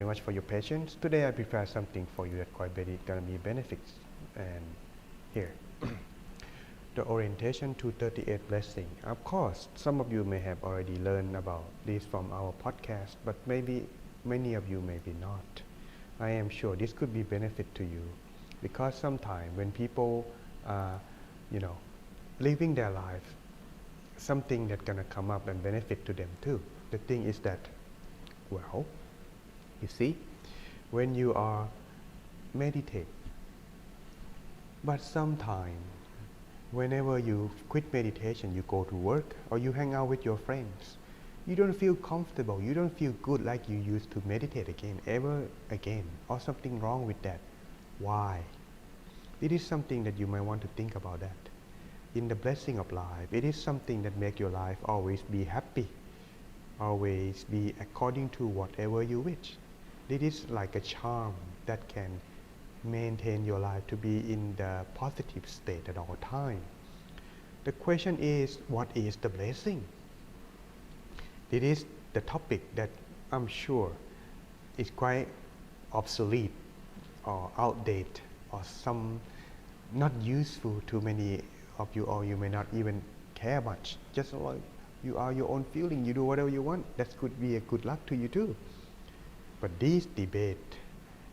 very much for your patience. Today I prepared something for you that quite very gonna be benefits. And here, the orientation to 38 blessing. Of course, some of you may have already learned about this from our podcast, but maybe many of you maybe not. I am sure this could be benefit to you because sometimes when people are, living their life, something that's gonna come up and benefit to them too. The thing is that, well, you see, when you are meditate, but sometimes whenever you quit meditation, you go to work or you hang out with your friends, you don't feel comfortable, you don't feel good like you used to meditate again, ever again, or something wrong with that. Why? It is something that you might want to think about that. In the blessing of life, it is something that makes your life always be happy, always be according to whatever you wish. It is like a charm that can maintain your life to be in the positive state at all time. The question is, what is the blessing? It is the topic that I'm sure is quite obsolete or outdated or some not useful to many of you, or you may not even care much. Just like you are your own feeling, you do whatever you want. That could be a good luck to you too. But this debate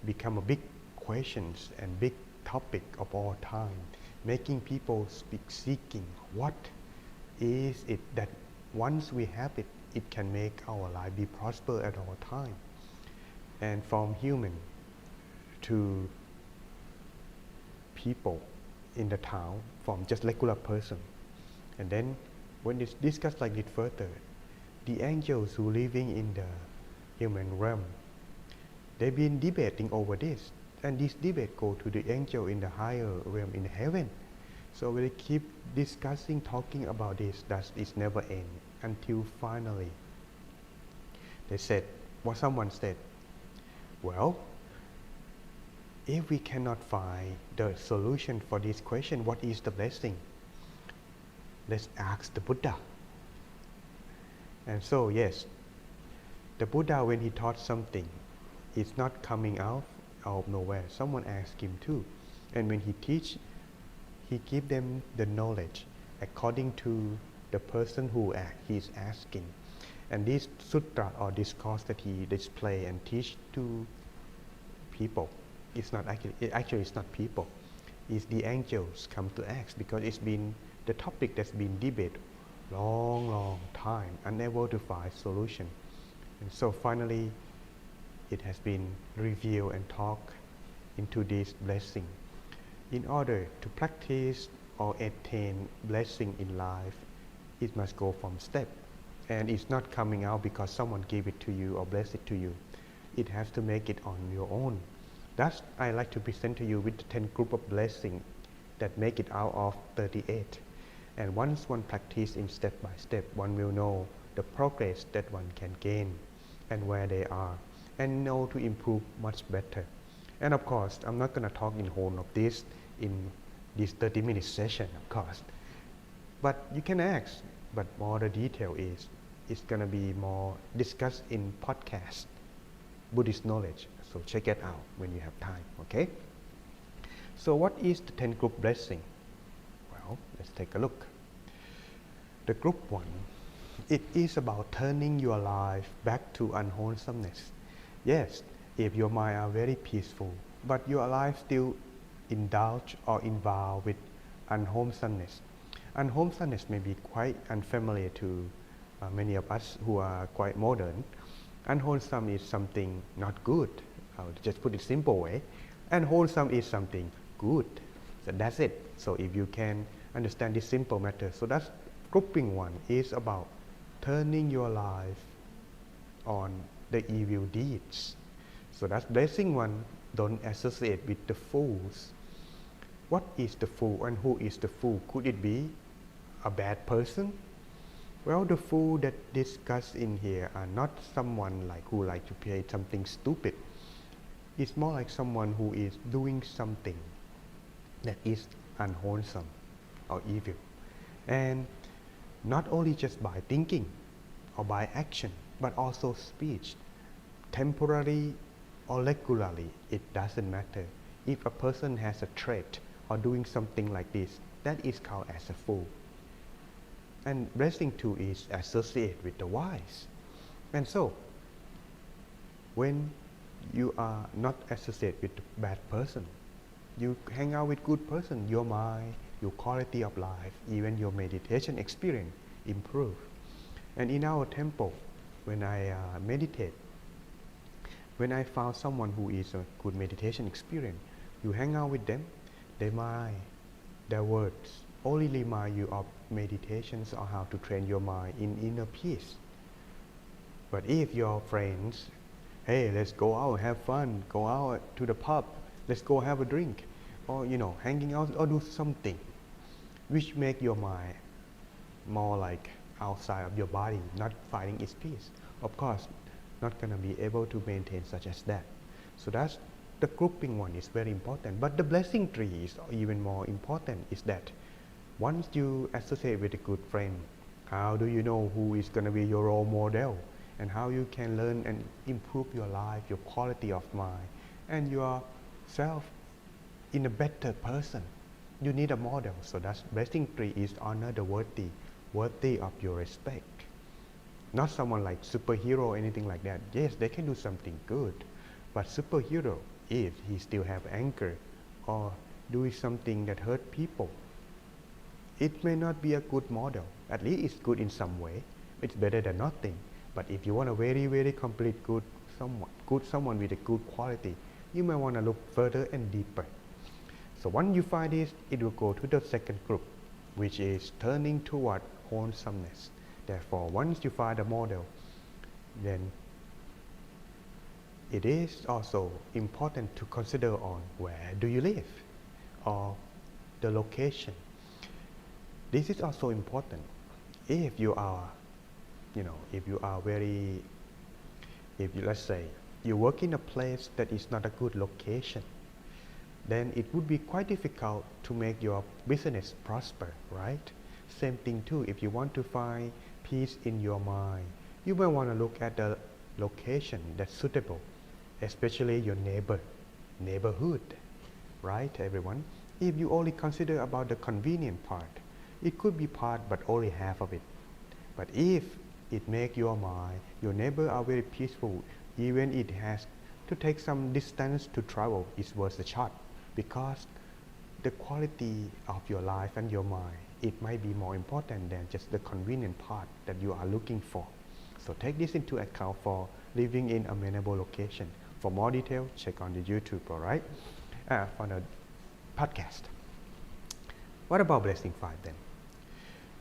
become a big questions and big topic of all time, making people seeking what is it that once we have it, it can make our life be prosper at all time. And from human to people in the town, from just regular person. And then when it's discussed like it further, the angels who living in the human realm, they've been debating over this, and this debate go to the angel in the higher realm in heaven. So they keep discussing, talking about this, that it never end until finally they said, what someone said, well, if we cannot find the solution for this question, what is the blessing? Let's ask the Buddha. And so yes, the Buddha, when he taught something, it's not coming out of nowhere. Someone asked him too. And when he teach, he give them the knowledge according to the person who he's asking. And this sutra or discourse that he display and teach to people, it's not actually it's not people. It's the angels come to ask, because it's been the topic that's been debated long time, unable to find solution. And so finally it has been revealed and talked into this blessing. In order to practice or attain blessing in life, it must go from step. And it's not coming out because someone gave it to you or bless it to you. It has to make it on your own. Thus, I like to present to you with the 10 group of blessing that make it out of 38. And once one practice in step by step, one will know the progress that one can gain and where they are, and know to improve much better. And of course, I'm not going to talk in whole of this in this 30-minute session, of course. But you can ask, but more the detail is, it's going to be more discussed in podcast, Buddhist knowledge. So check it out when you have time, okay? So what is the 10 group blessing? Well, let's take a look. The group 1, it is about turning your life back to unwholesomeness. Yes, if your mind are very peaceful, but your life still indulge or involved with unwholesomeness. Unwholesomeness may be quite unfamiliar to many of us who are quite modern. Unwholesome is something not good. I'll just put it simple way. And wholesome is something good. So that's it. So if you can understand this simple matter, so that's grouping 1 is about turning your life on the evil deeds. So that's blessing 1. Don't associate with the fools. What is the fool and who is the fool? Could it be a bad person? Well, the fool that discussed in here are not someone like who like to play something stupid. It's more like someone who is doing something that is unwholesome or evil. And not only just by thinking or by action, but also speech. Temporarily or regularly, it doesn't matter. If a person has a trait or doing something like this, that is called as a fool. And blessing too is associated with the wise. And so, when you are not associated with a bad person, you hang out with good person, your mind, your quality of life, even your meditation experience improve. And in our temple, when I meditate, when I found someone who is a good meditation experience, you hang out with them, their mind, their words only remind you of meditations or how to train your mind in inner peace. But if your friends, hey, let's go out, have fun, go out to the pub, let's go have a drink, or hanging out or do something which make your mind more like outside of your body, not finding its peace, of course not going to be able to maintain such as that. So that's the grouping one is very important. But the blessing tree is even more important, is that once you associate with a good friend, how do you know who is going to be your role model, and how you can learn and improve your life, your quality of mind, and yourself in a better person? You need a model. So that's blessing tree is honor the worthy of your respect. Not someone like superhero or anything like that. Yes, they can do something good, but superhero, if he still have anger or doing something that hurt people, it may not be a good model. At least it's good in some way. It's better than nothing. But if you want a very, very complete good someone with a good quality, you may want to look further and deeper. So once you find this, it will go to the second group, which is turning toward wholesomeness. Therefore, once you find a model, then it is also important to consider on where do you live, or the location. This is also important. If you are, let's say, you work in a place that is not a good location, then it would be quite difficult to make your business prosper, right? Same thing too, if you want to find peace in your mind, you may want to look at the location that's suitable, especially your neighborhood, right, everyone? If you only consider about the convenient part, it could be part but only half of it. But if it make your mind, your neighbor are very peaceful, even it has to take some distance to travel, it's worth a shot, because the quality of your life and your mind, it might be more important than just the convenient part that you are looking for. So take this into account for living in a amenable location. For more detail, check on the YouTube, alright? For the podcast. What about blessing 5 then?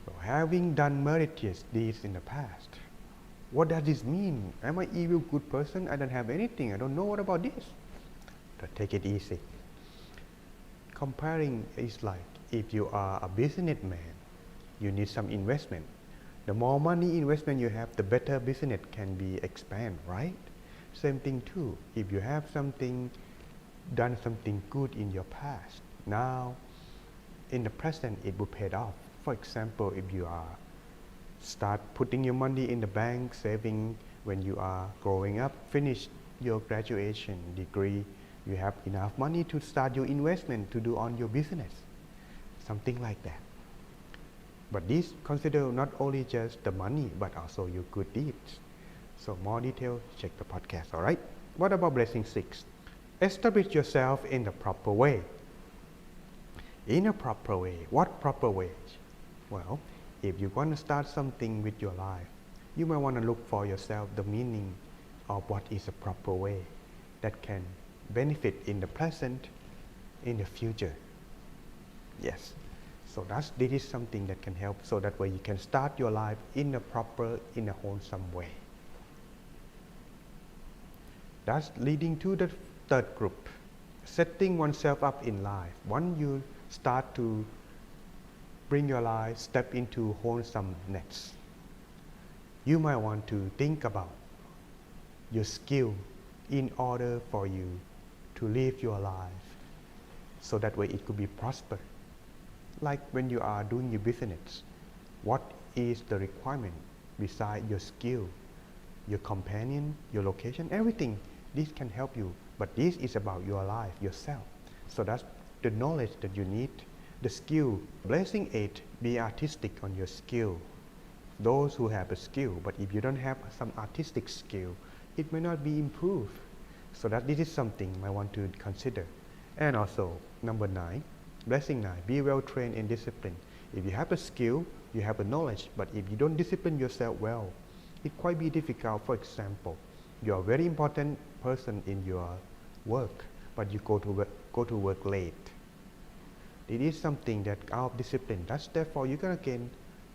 Well, having done meritorious deeds in the past, what does this mean? Am I evil good person? I don't have anything. I don't know what about this. But take it easy. Comparing is like if you are a businessman, you need some investment. The more money investment you have, the better business can be expand, right? Same thing too. If you have done something good in your past, now in the present it will pay off. For example, if you start putting your money in the bank, saving when you are growing up, finish your graduation degree, you have enough money to start your investment to do on your business, something like that. But this consider not only just the money, but also your good deeds. So more detail, check the podcast, alright? What about blessing 6? Establish yourself in the proper way. In a proper way. What proper way? Well, if you want to start something with your life, you might want to look for yourself the meaning of what is a proper way that can benefit in the present, in the future. Yes. So this is something that can help, so that way you can start your life in a wholesome way. That's leading to the third group, setting oneself up in life. Once you start to bring your life, step into wholesomeness, you might want to think about your skill in order for you to live your life, so that way it could be prosper. Like when you are doing your business, what is the requirement beside your skill, your companion, your location, everything This can help you, but this is about your life, yourself. So that's the knowledge that you need, the skill. Blessing 8, be artistic on your skill. Those who have a skill, but if you don't have some artistic skill, it may not be improved. So that this is something I want to consider. And also, number 9, blessing 9, be well trained and disciplined. If you have a skill, you have a knowledge, but if you don't discipline yourself well, it quite be difficult. For example, you are a very important person in your work, but you go to work late. It is something that out of discipline. That's therefore you're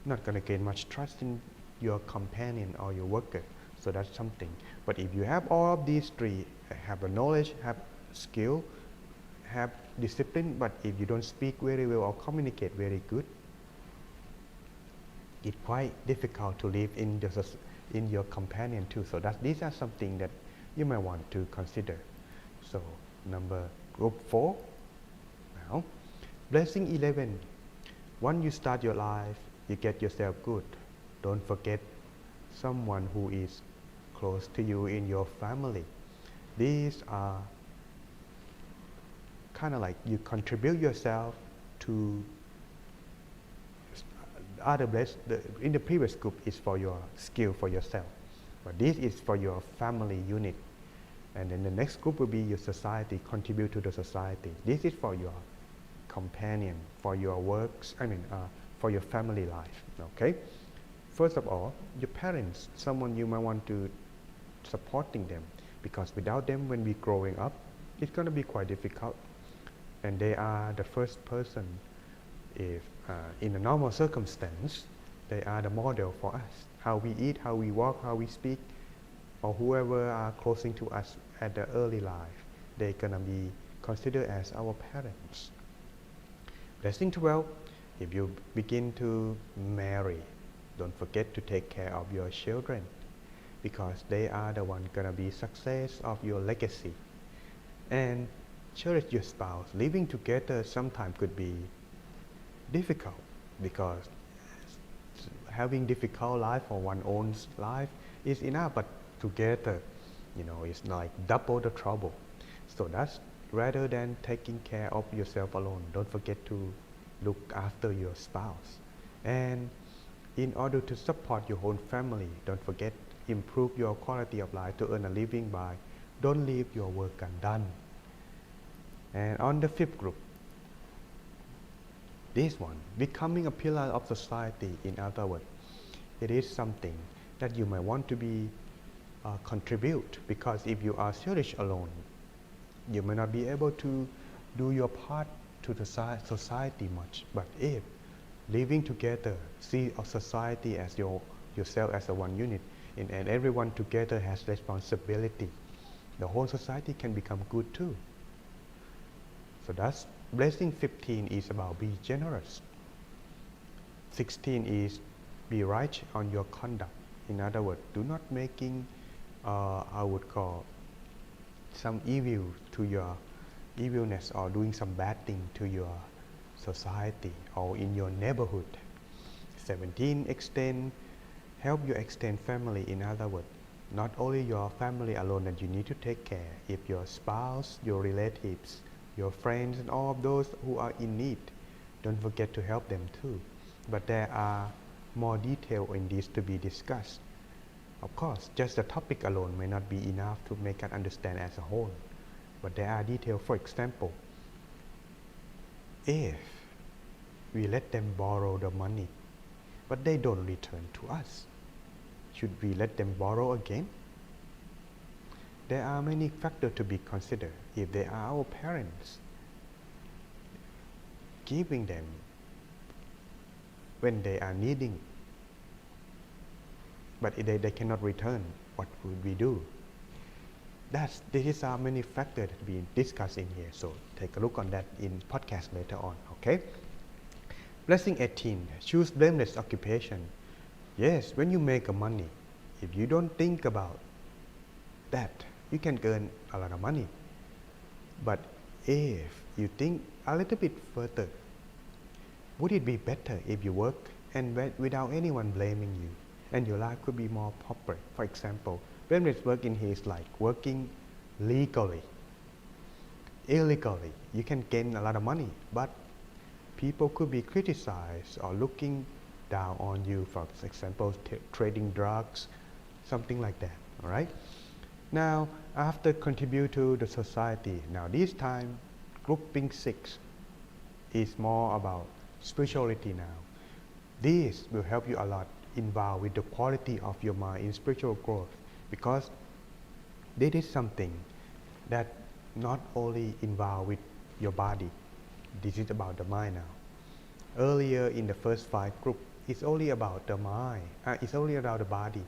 not gonna gain much trust in your companion or your worker. So that's something. But if you have all of these 3, have a knowledge, have skill, have discipline, but if you don't speak very well or communicate very good, it's quite difficult to live in your companion too. So these are something that you might want to consider. So group 4 now. Blessing 11, once you start your life, you get yourself good. Don't forget someone who is close to you in your family. These are kind of like you contribute yourself to other in the previous group is for your skill for yourself, but this is for your family unit. And then the next group will be your society, contribute to the society. This is for your companion, for your works, for your family life, okay? First of all, your parents, someone you might want to supporting them, because without them when we're growing up, it's going to be quite difficult. And they are the first person, if in a normal circumstance, they are the model for us. How we eat, how we walk, how we speak, or whoever are closing to us at the early life, they're going to be considered as our parents. Blessing 12, if you begin to marry, don't forget to take care of your children, because they are the one going to be success of your legacy. And cherish your spouse. Living together sometimes could be difficult, because having difficult life or one's own life is enough, but together, it's like double the trouble. So that's rather than taking care of yourself alone. Don't forget to look after your spouse. And in order to support your own family, don't forget improve your quality of life to earn a living by don't leave your work undone. And on the 5th group, this one, becoming a pillar of society. In other words, it is something that you might want to be contribute, because if you are selfish alone, you may not be able to do your part to the society much. But if living together, see a society as yourself as a one unit, and everyone together has responsibility, the whole society can become good too. So that's blessing 15 is about be generous. 16 is be right on your conduct. In other words, do not making I would call some evil to your evilness, or doing some bad thing to your society or in your neighborhood. 17, help your extend family. In other words, not only your family alone that you need to take care. If your spouse, your relatives, your friends, and all of those who are in need, don't forget to help them too. But there are more detail in this to be discussed. Of course, just the topic alone may not be enough to make us understand as a whole. But there are details. For example, if we let them borrow the money, but they don't return to us, should we let them borrow again? There are many factors to be considered. If they are our parents, giving them when they are needing, but if they cannot return, what would we do? These are many factors to be discussed in here. So take a look on that in podcast later on. Okay. Blessing 18, choose blameless occupation. Yes, when you make money, if you don't think about that, you can earn a lot of money. But if you think a little bit further, would it be better if you work and without anyone blaming you, and your life could be more proper? For example, blameless work in here is like working legally. Illegally, you can gain a lot of money, but people could be criticized or looking down on you, for example, trading drugs, something like that, all right? Now, after contribute to the society, now this time, grouping 6 is more about spirituality now. This will help you a lot involved with the quality of your mind in spiritual growth, because this is something that not only involved with your body. This is about the mind now. Earlier in the first 5 groups, it's only about the mind. It's only about the body,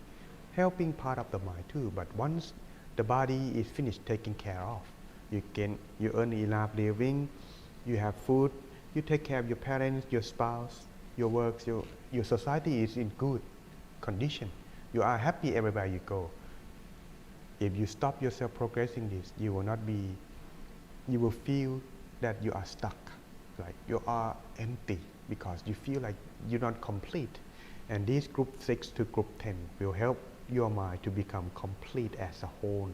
helping part of the mind too. But once the body is finished taking care of, you earn enough living, you have food, you take care of your parents, your spouse, your work, your society is in good condition. You are happy everywhere you go. If you stop yourself progressing this, you will feel that you are stuck, like you are empty, because you feel like you're not complete. And this group 6 to group 10 will help your mind to become complete as a whole.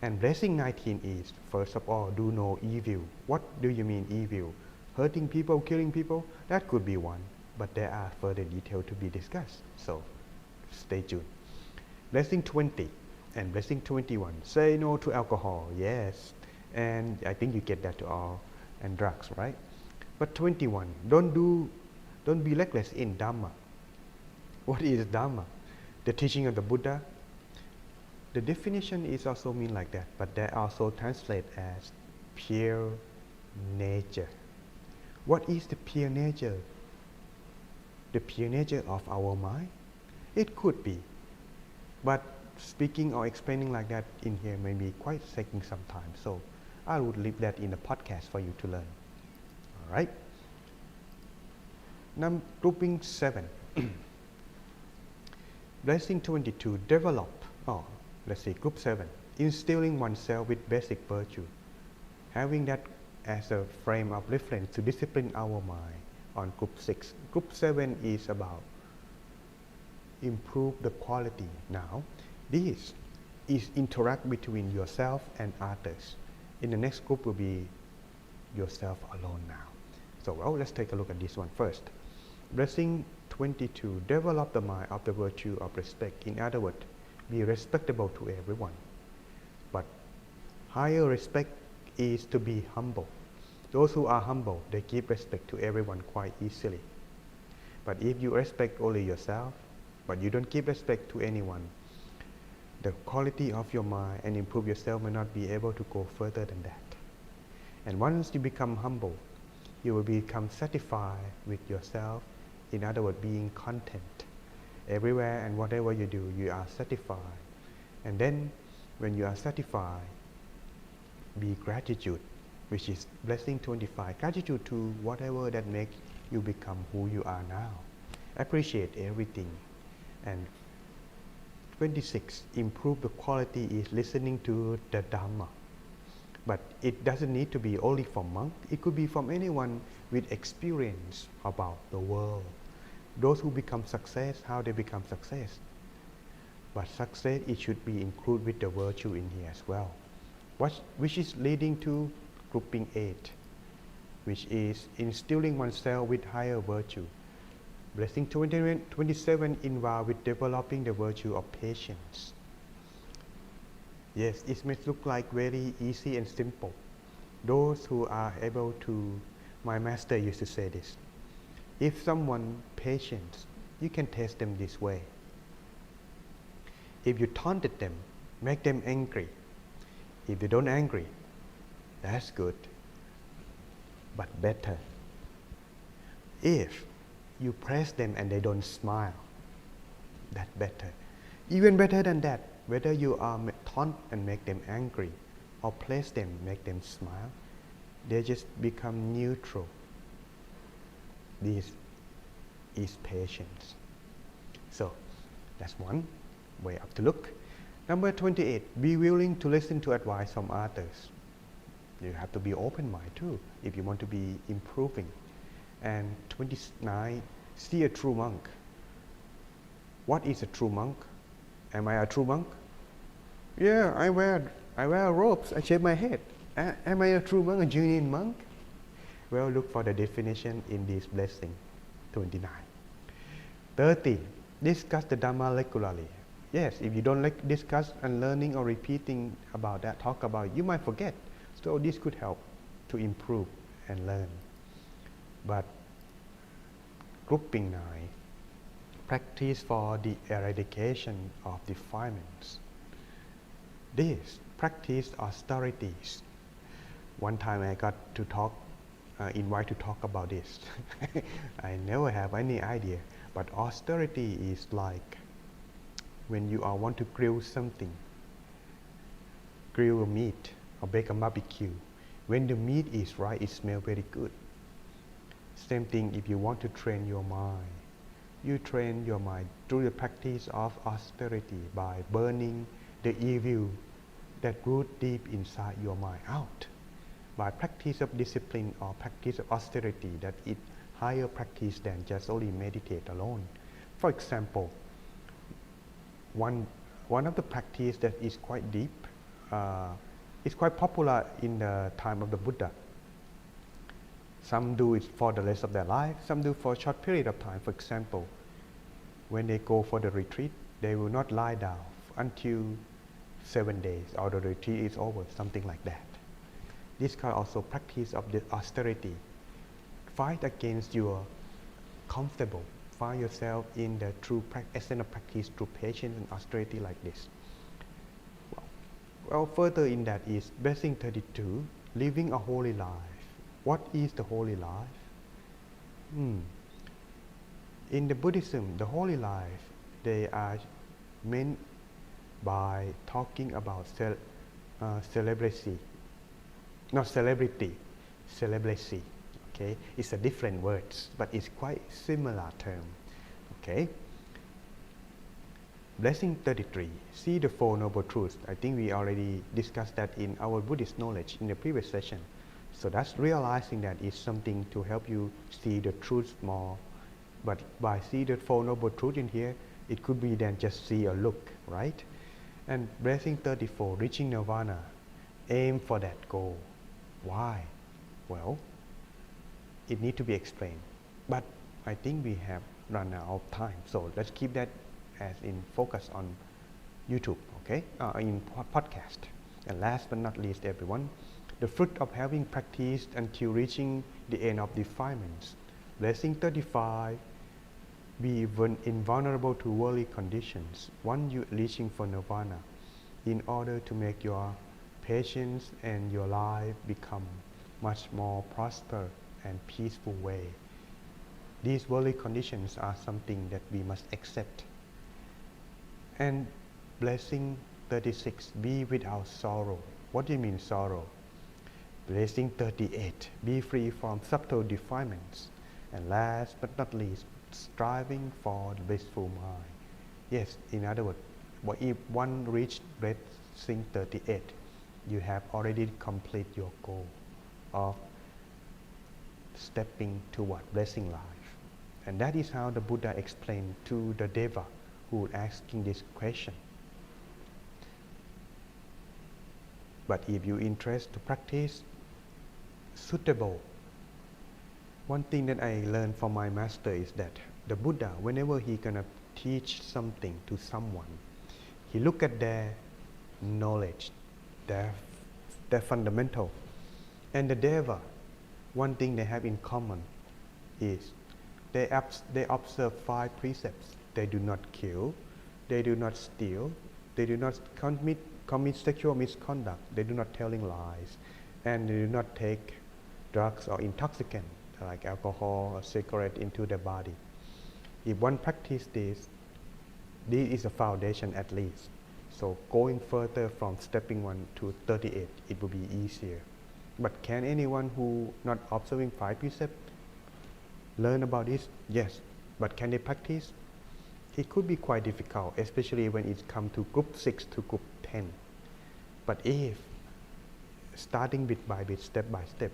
And blessing 19 is, first of all, do no evil. What do you mean evil? Hurting people, killing people? That could be one, but there are further details to be discussed, so stay tuned. Blessing 20 and blessing 21, say no to alcohol, yes, and I think you get that to all, and drugs, right? But 21, don't be reckless in Dhamma. What is Dhamma? The teaching of the Buddha. The definition is also mean like that, but they also translate as pure nature. What is the pure nature? The pure nature of our mind? It could be, but speaking or explaining like that in here may be quite taking some time, so I would leave that in the podcast for you to learn. All right. Now, grouping 7. Blessing 22, develop, let's say group 7, instilling oneself with basic virtue, having that as a frame of reference to discipline our mind on group 6. Group 7 is about improve the quality. Now, this is interact between yourself and others. In the next group will be yourself alone now. So, let's take a look at this one first. Blessing 22, develop the mind of the virtue of respect. In other words, be respectable to everyone. But higher respect is to be humble. Those who are humble, they give respect to everyone quite easily. But if you respect only yourself, but you don't give respect to anyone, the quality of your mind and improve yourself may not be able to go further than that. And once you become humble, you will become satisfied with yourself. In other words, being content. Everywhere and whatever you do, you are satisfied. And then, when you are satisfied, be gratitude, which is blessing 25. Gratitude to whatever that makes you become who you are now. Appreciate everything. And 26, improve the quality is listening to the Dhamma. But it doesn't need to be only from monk. It could be from anyone with experience about the world. Those who become success, how they become success. But success, it should be included with the virtue in here as well. Which is leading to grouping 8, which is instilling oneself with higher virtue. Blessing 27 involved with developing the virtue of patience. Yes, it may look like very easy and simple. Those who are able to, my master used to say this, if someone patient, you can test them this way. If you taunted them, make them angry. If they don't angry, that's good, but better. If you press them and they don't smile, that's better. Even better than that, whether you are taunt and make them angry, or press them, make them smile, they just become neutral. This is patience. So, that's one way up to look. Number 28, be willing to listen to advice from others. You have to be open-minded too, if you want to be improving. And 29, see a true monk. What is a true monk? Am I a true monk? Yeah, I wear I wear robes, I shave my head. Am I a true monk, a genuine monk? Well, look for the definition in this blessing 29. 30. Discuss the Dhamma regularly. Yes, if you don't like discuss and learning or repeating about that, talk about it, you might forget. So this could help to improve and learn. But grouping 9. Practice for the eradication of defilements. This practice austerities. One time I got to talk, invited to talk about this. I never have any idea, but austerity is like when you want to grill something, grill a meat or bake a barbecue. When the meat is right, it smells very good. Same thing if you want to train your mind. You train your mind through the practice of austerity by burning the evil that root deep inside your mind out. By practice of discipline or practice of austerity, that is higher practice than just only meditate alone. For example, one of the practice that is quite deep, is quite popular in the time of the Buddha. Some do it for the rest of their life, some do for a short period of time. For example, when they go for the retreat, they will not lie down until 7 days or the retreat is over, something like that. This kind also practice of the austerity. Fight against your comfortable. Find yourself in the true essence of practice through patience and austerity like this. Well, further in that is blessing 32, living a holy life. What is the holy life? In the Buddhism, the holy life, they are meant by talking about celibacy. Not celebrity, celibacy. Okay, it's a different words, but it's quite similar term. Okay. Blessing 33, see the Four Noble Truths. I think we already discussed that in our Buddhist knowledge in the previous session. So that's realizing that is something to help you see the truth more. But by see the Four Noble Truths in here, it could be then just see or look, right? And blessing 34, reaching nirvana. Aim for that goal. Why? Well, it needs to be explained. But I think we have run out of time. So let's keep that as in focus on YouTube, okay? In podcast. And last but not least, everyone, the fruit of having practiced until reaching the end of defilements. Blessing 35, be invulnerable to worldly conditions. Once you reaching for nirvana, in order to make your patience and your life become much more prosper and peaceful way. These worldly conditions are something that we must accept. And blessing 36, be without sorrow. What do you mean sorrow? Blessing 38, be free from subtle defilements. And last but not least, striving for the blissful mind. Yes, in other words, if one reached blessing 38, you have already completed your goal of stepping toward blessing life. And that is how the Buddha explained to the Deva who asking this question. But if you interest to practice suitable, one thing that I learned from my master is that the Buddha, whenever he gonna teach something to someone, he look at their knowledge, their fundamental. And the Deva, one thing they have in common is they observe 5 precepts. They do not kill, they do not steal, they do not commit sexual misconduct, they do not telling lies, and they do not take drugs or intoxicant like alcohol or cigarette into the body. If one practice this is a foundation at least. So going further from stepping 1 to 38, it will be easier. But can anyone who not observing 5 precepts learn about this? Yes. But can they practice? It could be quite difficult, especially when it comes to group 6 to group 10. But if starting bit by bit, step by step,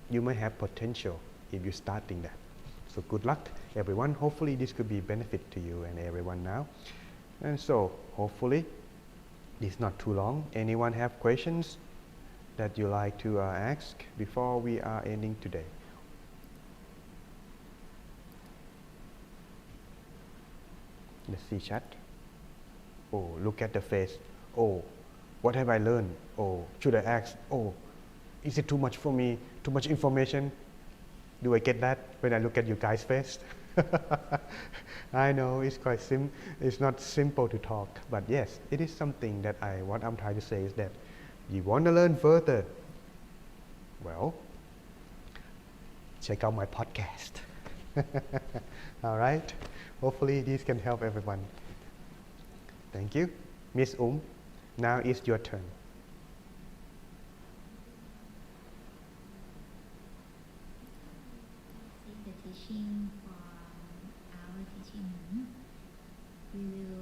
you may have potential if you're starting that. So good luck, everyone. Hopefully this could be benefit to you and everyone now. And so hopefully It's not too long. Anyone have questions that you like to ask before we are ending today? Let's see chat. Oh, look at the face. Oh, what have I learned? Oh, should I ask? Oh, is it too much for me? Too much information? Do I get that when I look at you guys' face? I know it's quite it's not simple to talk, but yes, it is something that what I'm trying to say is that you want to learn further. Well, check out my podcast. All right. Hopefully this can help everyone. Thank you. Miss now it's your turn. Take the teaching from our teaching. We will